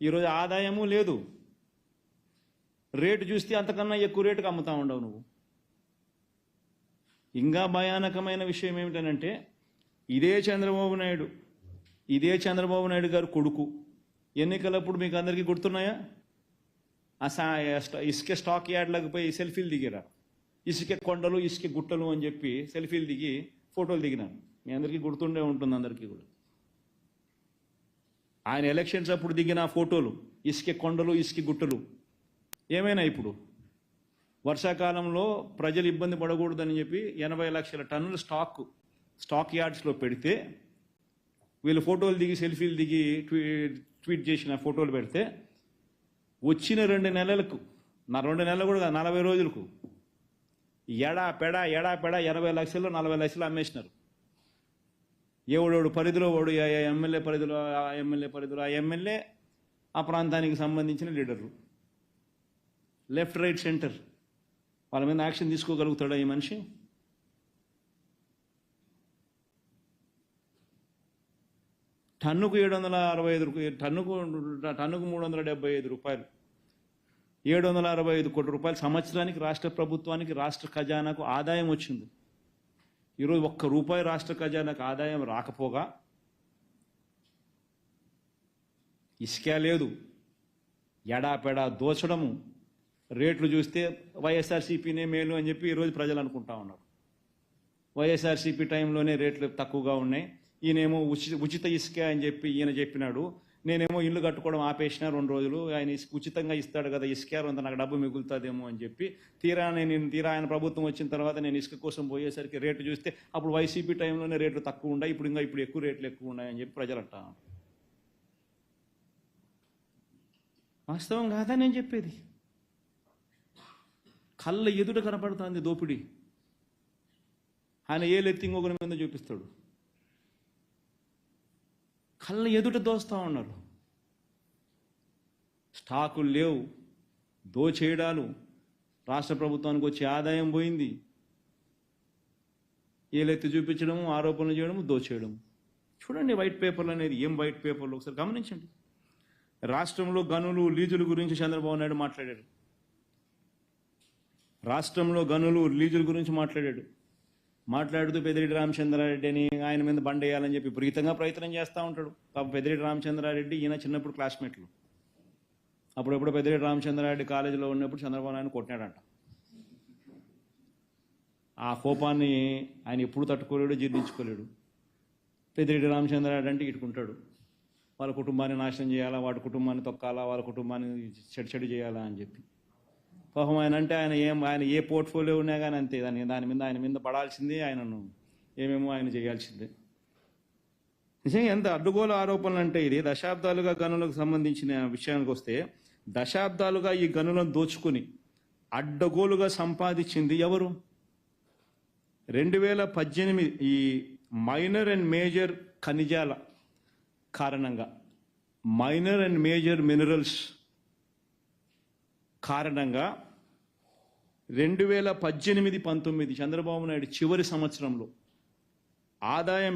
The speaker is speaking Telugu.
ఈరోజు ఆదాయము లేదు, రేటు చూస్తే అంతకన్నా ఎక్కువ రేటుకి అమ్ముతా ఉండవు నువ్వు. ఇంకా భయానకమైన విషయం ఏమిటనంటే ఇదే చంద్రబాబు నాయుడు గారు కొడుకు ఎన్నికలప్పుడు మీకు అందరికీ గుర్తున్నాయా? ఇసుక స్టాక్ యార్డ్లకు పోయి సెల్ఫీలు దిగారు. ఇసుక కొండలు ఇసుక గుట్టలు అని చెప్పి సెల్ఫీలు దిగి ఫోటోలు దిగినాను. మీ అందరికీ గుర్తుండే ఉంటుంది అందరికీ కూడా. ఆయన ఎలక్షన్స్ అప్పుడు దిగిన ఫోటోలు ఇసుక కొండలు ఇసుక గుట్టలు ఏమైనా ఇప్పుడు వర్షాకాలంలో ప్రజలు ఇబ్బంది పడకూడదని చెప్పి 80 లక్షల టన్నుల స్టాక్ యార్డ్స్లో పెడితే వీళ్ళు ఫోటోలు దిగి సెల్ఫీలు దిగి ట్వీట్ చేసిన ఫోటోలు పెడితే వచ్చిన 2 నెలలకు 2 నెలలు కూడా 40 రోజులకు ఎడా పెడ 80 లక్షలు 40 లక్షలు అమ్మేసినారు. ఎవడోడు పరిధిలో వాడు ఎమ్మెల్యే పరిధిలో ఆ ఎమ్మెల్యే ఆ ప్రాంతానికి సంబంధించిన లీడర్లు లెఫ్ట్ రైట్ సెంటర్ వాళ్ళ మీద యాక్షన్ తీసుకోగలుగుతాడా ఈ మనిషి? టన్నుకు 765 టన్నుకు 375 రూపాయలు, 765 కోట్ల రూపాయలు సంవత్సరానికి రాష్ట్ర ప్రభుత్వానికి రాష్ట్ర ఖజానాకు ఆదాయం వచ్చింది. ఈరోజు ₹1 రాష్ట్ర ఖజానాకు ఆదాయం రాకపోగా ఇసుక లేదు, ఎడాపెడా దోచడము, రేట్లు చూస్తే వైఎస్ఆర్సీపీనే మేలు అని చెప్పి ఈరోజు ప్రజలు అనుకుంటా ఉన్నారు. వైఎస్ఆర్సీపీ టైంలోనే రేట్లు తక్కువగా ఉన్నాయి, ఈయనేమో ఉచిత ఇసుక అని చెప్పి ఈయన చెప్పినాడు. నేనేమో ఇల్లు కట్టుకోవడం ఆపేసిన 2 రోజులు, ఆయన ఉచితంగా ఇస్తాడు కదా ఇసుక, అంత నాకు డబ్బు మిగులుతుందేమో అని చెప్పి తీరా ఆయన ప్రభుత్వం వచ్చిన తర్వాత నేను ఇసుక కోసం పోయేసరికి రేటు చూస్తే అప్పుడు వైసీపీ టైంలోనే రేట్లు తక్కువ ఉన్నాయి, ఇప్పుడు ఎక్కువ రేట్లు ఎక్కువ ఉన్నాయని చెప్పి ప్రజలు అంటారు. వాస్తవం కాదా నేను చెప్పేది? కళ్ళ ఎదుట కనపడుతుంది దోపిడీ. ఆయన ఏలెత్తి ఇంకొకరి మీద చూపిస్తాడు. కళ్ళ ఎదుట దోస్తూ ఉన్నారు. స్టాకులు లేవు, దోచేయడాలు, రాష్ట్ర ప్రభుత్వానికి వచ్చే ఆదాయం పోయింది. ఏలెత్తి చూపించడము, ఆరోపణలు చేయడము, దోచేయడము. చూడండి వైట్ పేపర్లు అనేది ఏం వైట్ పేపర్లు ఒకసారి గమనించండి. రాష్ట్రంలో గనులు లీజుల గురించి చంద్రబాబు నాయుడు మాట్లాడాడు. రాష్ట్రంలో గనులు లీజుల గురించి మాట్లాడుతూ పెద్దిరెడ్డి రామచంద్రారెడ్డి అని ఆయన మీద బండేయాలని చెప్పి విపరీతంగా ప్రయత్నం చేస్తూ ఉంటాడు. పెద్దిరెడ్డి రామచంద్రారెడ్డి ఈయన చిన్నప్పుడు క్లాస్మేట్లు. అప్పుడెప్పుడు పెద్దిరెడ్డి రామచంద్రారెడ్డి కాలేజీలో ఉన్నప్పుడు చంద్రబాబు నాయుడు కొట్టినాడంట. ఆ కోపాన్ని ఆయన ఎప్పుడు తట్టుకోలేడు, జీర్ణించుకోలేడు. పెద్దిరెడ్డి రామచంద్రారెడ్డి అంటే ఇటుకుంటాడు, వాళ్ళ కుటుంబాన్ని నాశనం చేయాలా, వాడి కుటుంబాన్ని తొక్కాలా, వాళ్ళ కుటుంబాన్ని చెడు చేయాలా అని చెప్పి. పాపం ఆయన ఏ పోర్ట్ఫోలియో ఉన్నా కానీ అంతే, ఆయన మీద పడాల్సిందే, ఆయనను ఏమేమో ఆయన చేయాల్సిందే. నిజంగా ఎంత అడ్డుగోలు ఆరోపణలు అంటే ఇది. దశాబ్దాలుగా గనులకు సంబంధించిన విషయానికి వస్తే దశాబ్దాలుగా ఈ గనులను దోచుకుని అడ్డగోలుగా సంపాదించింది ఎవరు? 2018 ఈ మైనర్ అండ్ మేజర్ ఖనిజాల కారణంగా, మైనర్ అండ్ మేజర్ మినరల్స్ కారణంగా 2018-19 చంద్రబాబు నాయుడు చివరి సంవత్సరంలో ఆదాయం